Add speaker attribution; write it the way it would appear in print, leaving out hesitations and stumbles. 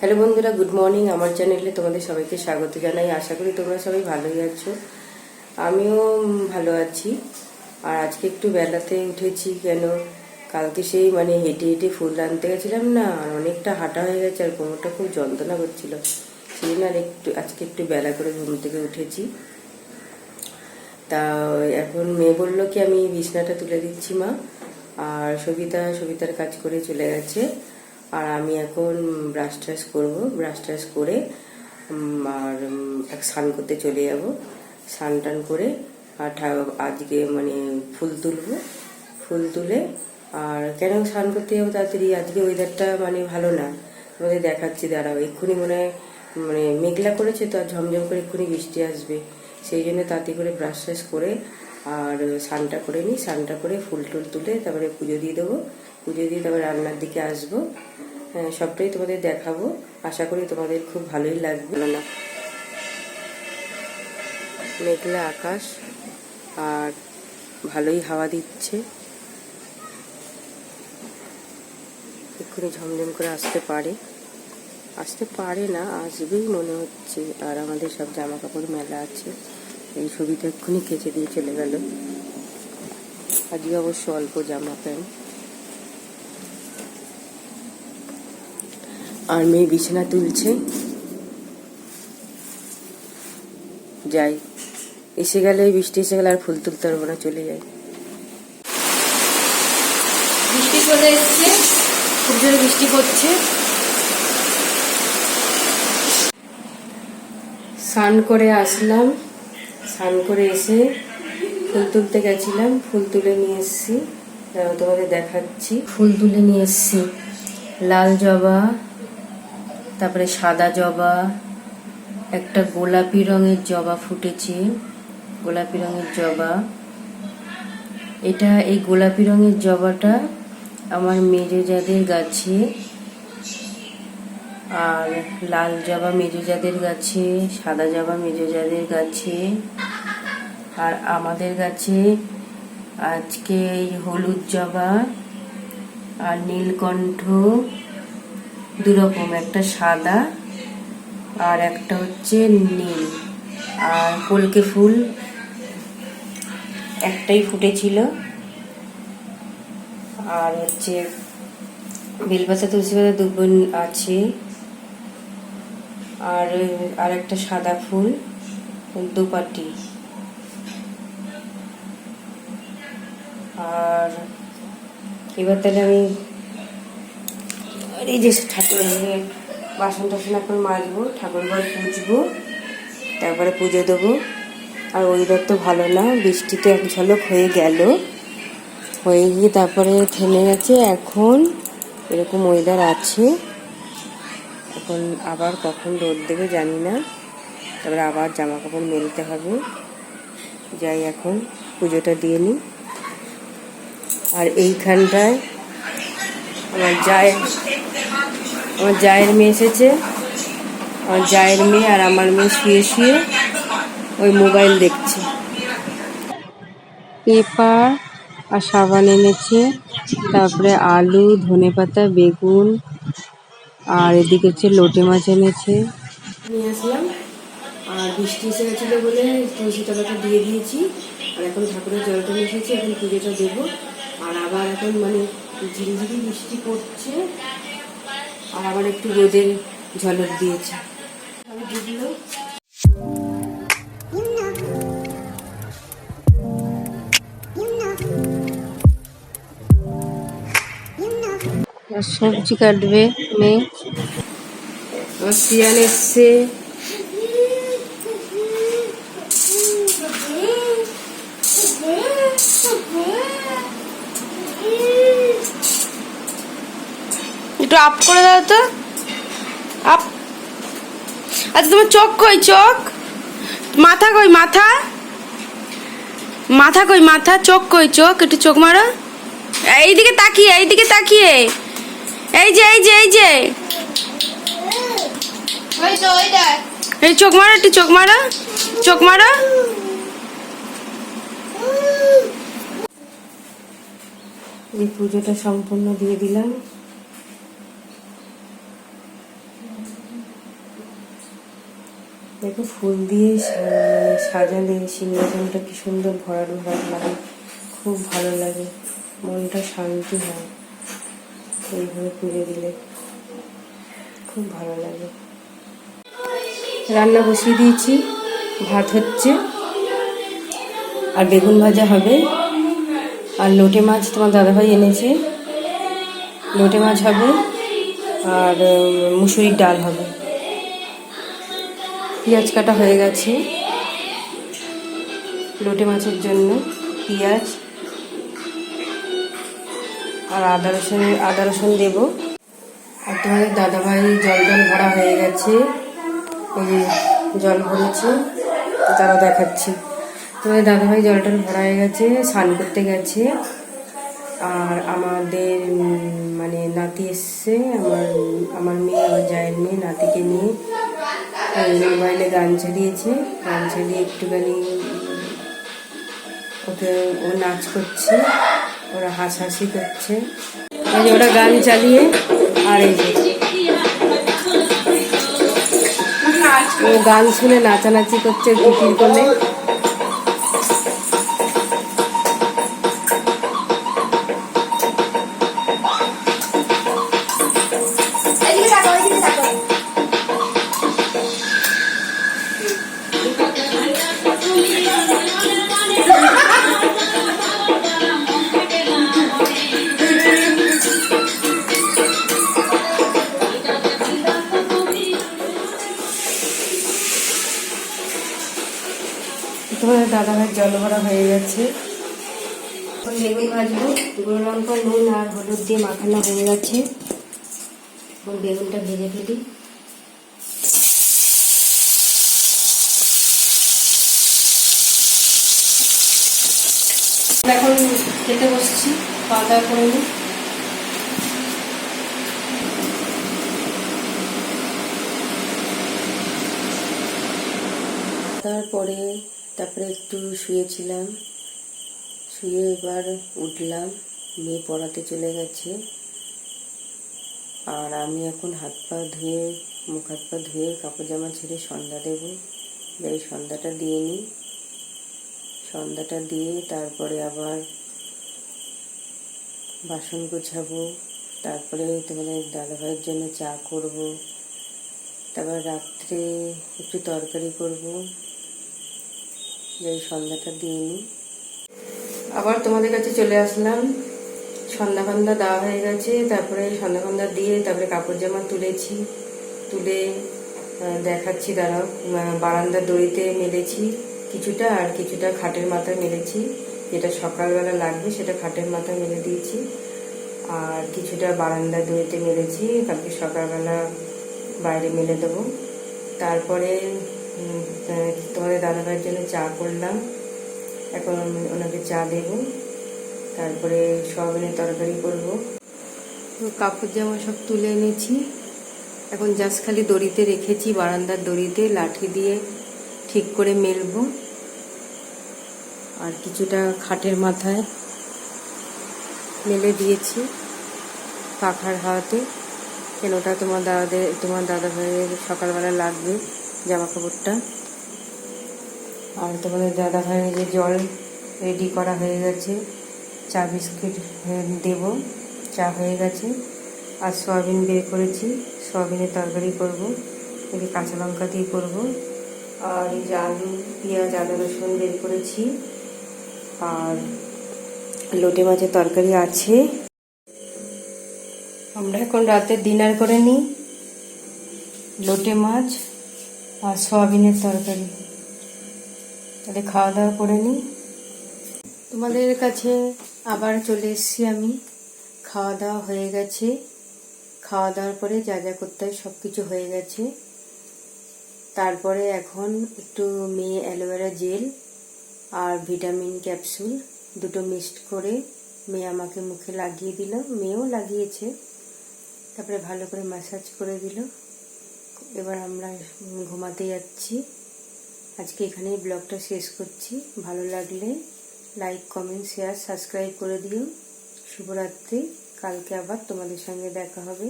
Speaker 1: Hello বন্ধুরা, good morning. আমার চ্যানেলে তোমাদের সবাইকে স্বাগত জানাই। আশা করি তোমরা সবাই ভালোই আছো। আমিও ভালো আছি। আর আজকে একটু বেলাতে উঠেছি। কেন, কালকে সেই হেঁটে হেঁটে ফুল আনতে গেছিলাম না, আর অনেকটা হাঁটা হয়ে গেছে, আর কোমরটা খুব যন্ত্রণা করছিল। সেই জন্য আর আজকে একটু বেলা করে ঘুম থেকে উঠেছি। তা এখন মেয়ে বললো কি আমি বিছনাটা তুলে দিচ্ছি মা, আর সবিতার কাজ করে চলে গেছে। আর আমি এখন ব্রাশ ট্রাশ করবো, ব্রাশ ট্রাশ করে আর স্নান করতে চলে যাব। স্নান টান করে আর আজকে ফুল তুলবো, ফুল তুলে আর কেন স্নান করতে যাবো তাড়াতাড়ি, আজকে ওয়েদারটা ভালো না। তোমাদের দেখাচ্ছি, দাঁড়াও। এক্ষুনি মনে হয় মেঘলা করেছে তো, আর ঝমঝম করে এক্ষুনি বৃষ্টি আসবে। সেই জন্য তাড়াতাড়ি করে ব্রাশ ট্রাশ করে আর স্নানটা করে নিই। স্নানটা করে ফুল টুল তুলে তারপরে পুজো দিয়ে দেবো। পুজো দিয়ে তারপরে রান্নার দিকে আসবো। সবটাই তোমাদের দেখাবো। আশা করি তোমাদের খুব ভালোই লাগবে। না, মেঘলা আকাশ আর ভালোই হাওয়া দিচ্ছে। এক্ষুনি ঝমঝম করে আসতে পারে না, আসবেই মনে হচ্ছে। আর আমাদের সব জামা কাপড় মেলা আছে। এই ছবিটা এক্ষুনি কেচে দিয়ে চলে গেল। আজকে অবশ্য অল্প জামা প্যান্ট। আর মেয়ে বিছানা তুলছে। যাই, এসে গেলে বৃষ্টি এসে গেলে আর ফুল তুলতে পারবো না, চলে যাই। বৃষ্টি চলে এসছে, খুব জোরে বৃষ্টি পড়ছে। স্নান করে আসলাম, স্নান করে এসে ফুল তুলতে গেছিলাম, ফুল তুলে নিয়ে এসছি। তোমাদের দেখাচ্ছি। ফুল তুলে নিয়ে এসছি, লাল জবা, তারপরে সাদা জবা, একটা গোলাপি রঙের জবা ফুটেছে, গোলাপি রঙের জবা। এই গোলাপি রঙের জবাটা আমার মেজোজাদের গাছে, আর লাল জবা মেজোজাদের গাছে, সাদা জবা মেজোজাদের গাছে, আর আমাদের গাছে আজকে এই হলুদ জবা আর নীলকণ্ঠ দুরকম, একটা সাদা আর একটা হচ্ছে নীল। আর কলকে ফুল একটাই ফুটেছিল। আর হচ্ছে বেলপাতা, তুলসী পাতা, দুবন আছে। আর একটা সাদা ফুল, দুপাটি। আর এবার তাহলে আমি এই যে ঠাকুরের বাসন টাসন এখন মাজবো, ঠাকুর ঘর পুজবো, তারপরে পুজো দেবো। আর ওয়েদার তো ভালো না, বৃষ্টি তো এক ঝলক হয়ে গেল, হয়ে গিয়ে তারপরে থেমে গেছে। এখন এরকম ওয়েদার আছে। এখন আবার কখন রোদ দেবে জানি না, তারপরে আবার জামা কাপড় মেলতে হবে। যাই, এখন পুজোটা দিয়ে নিই। আর এইখানটায় আমার জায়ের মেয়ে এসেছে। আমার জায়ের মেয়ে আর আমার মেয়ে শুয়ে শুয়ে ওই মোবাইল দেখছে। পেপার আর সাবান এনেছে, তারপরে আলু, ধনেপাতা, বেগুন, আর এদিকে হচ্ছে লোটে মাছ এনেছে। নিয়ে আসলাম। আর বৃষ্টি এসে গেছিলো বলে তুলসী তলাটা দিয়ে দিয়েছি। আর এখন ঠাকুরের জলটা এসেছি, এখন পুজোটা দেবো। আর আবার এখন ঝিরিঝিরি বৃষ্টি পড়ছে, আর আবার একটু রোদের ঝলক দিয়েছে। আমি দিদিও সবজি কাটবে মেয়ে। আমার সিয়ান এসছে। একটু আপ করে দাও তো, আপ। আচ্ছা, তোমার চোখ কই? চোখ, মাথা কই? মাথা মাথা কই? মাথা, চোখ কই? চোখ, একটু চোখ মারো। এইদিকে তাকিয়ে, এইদিকে তাকিয়ে। এই যে এই যে এই যে এই চোখ মারো, একটু চোখ মারো, চোখ মারো। এই পুজোটা সম্পূর্ণ দিয়ে দিলাম। দেখো ফুল দিয়ে সাজালে সিংহাসনটা কি সুন্দর ভরাট ভরাট লাগে, খুব ভালো লাগে, মনটা শান্তি হয় এইভাবে পুজো দিলে, খুব ভালো লাগে। রান্না বসিয়ে দিয়েছি, ভাত হচ্ছে আর বেগুন ভাজা হবে, আর লোটে মাছ তোমার দাদাভাই এনেছে, লোটে মাছ হবে, আর মুসুরির ডাল হবে। পেঁয়াজ কাটা হয়ে গেছে লোটে মাছের জন্য, পেঁয়াজ আর আদা রসুন দেবো। আর তোমাদের দাদাভাই জল ভরা হয়ে গেছে, এই যে জল ভরেছে, তারা দেখাচ্ছি। তোমাদের দাদাভাই জলটা ভরা হয়ে গেছে, স্নান করতে গেছে। আর আমাদের মানে নাতি এসছে, আমার মেয়ে, আমার জায়ের মেয়ে নাতিকে নিয়ে মোবাইলে গান চালিয়েছে, গান চালিয়ে একটুখানি ও নাচ করছে, ওরা হাসাহাসি করছে, এই যে ওরা গান চালিয়ে। আর এই যে ও গান শুনে নাচানাচি করছে কুকির কোলে। তোমাদের দাদাভাইয়ের জল ভরা হয়ে গেছে, এখন বেগুন ভাজবো। গুঁড়ো লঙ্কা, নুন আর হলুদ দিয়ে মাখানো হয়ে গেছে, এখন বেগুনটা ভেজে ফেলি। এখন খেতে বসছি, খাওয়া দাওয়া করে নিই। তারপরে একটু শুয়েছিলাম, শুয়ে এবার উঠলাম, মেয়ে পড়াতে চলে গেছে। আর আমি এখন হাত পা ধুয়ে, মুখ হাত পা ধুয়ে, কাপড় জামা ছেড়ে সন্ধ্যা দেবো। এই সন্ধ্যাটা দিয়ে নিই, সন্ধ্যাটা দিয়ে তারপরে আবার বাসন গোছাবো, তারপরে তোমাদের দাদাভাইয়ের জন্য চা করব, তারপর রাত্রে একটু তরকারি করব। যে সন্ধ্যাটা দিয়ে নিই, আবার তোমাদের কাছে চলে আসলাম। সন্ধ্যা ফন্ধ্যা দেওয়া হয়ে গেছে, তারপরে সন্ধ্যা ফন্ধ্যা দিয়ে তারপরে কাপড় জামা তুলেছি, তুলে দেখাচ্ছি, দাঁড়াও। বারান্দার দড়িতে মেলেছি কিছুটা, আর কিছুটা খাটের মাথায় মেলেছি, যেটা সকালবেলা লাগবে সেটা খাটের মাথায় মেলে দিয়েছি, আর কিছুটা বারান্দার দড়িতে মেলেছি, কালকে সকালবেলা বাইরে মেলে দেবো। তারপরে তোমাদের দাদাভাইয়ের জন্য চা করলাম, এখন ওনাকে চা দেবো, তারপরে সয়াবিনের তরকারি করব। কাপড় জামা সব তুলে এনেছি, এখন জাস্ট খালি দড়িতে রেখেছি, বারান্দার দড়িতে লাঠি দিয়ে ঠিক করে মেলবো। আর কিছুটা খাটের মাথায় মেলে দিয়েছি পাখার হাওয়াতে, কেন ওটা তোমার দাদাভাইয়ের সকালবেলা লাগবে জামা কাপড়টা। আর তোমাদের দাদাভাইয়ের যে জল রেডি করা হয়ে গেছে, চা বিস্কিট দেব, চা হয়ে গেছে। আর সয়াবিন বের করেছি, সয়াবিনের তরকারি করব, এই কাঁচা লঙ্কা দিয়ে করব। আর এই যে আলু, পেঁয়াজ, আদা রসুন বের করেছি, আর লোটে মাছের তরকারি আছে। আমরা এখন রাতে ডিনার করে নিই, লোটে মাছ আর সয়াবিনের তরকারি। তাহলে খাওয়া দাওয়া করে নিই। তোমাদের কাছে আবার চলে এসেছি আমি, খাওয়া দাওয়া হয়ে গেছে। খাওয়া দাওয়ার পরে যা যা করতে হয় সব কিছু হয়ে গেছে। তারপরে এখন একটু মেয়ে অ্যালোভেরা জেল আর ভিটামিন ক্যাপসুল দুটো মিক্সড করে মেয়ে আমাকে মুখে লাগিয়ে দিল, মেয়েও লাগিয়েছে, তারপরে ভালো করে ম্যাসাজ করে দিল। এবার আমরা ঘুমাতে যাচ্ছি। আজকে এখানেই ব্লগটা শেষ করছি। ভালো লাগলে লাইক, কমেন্ট, শেয়ার, সাবস্ক্রাইব করে দিও। শুভরাত্রি। কালকে আবার তোমাদের সঙ্গে দেখা হবে।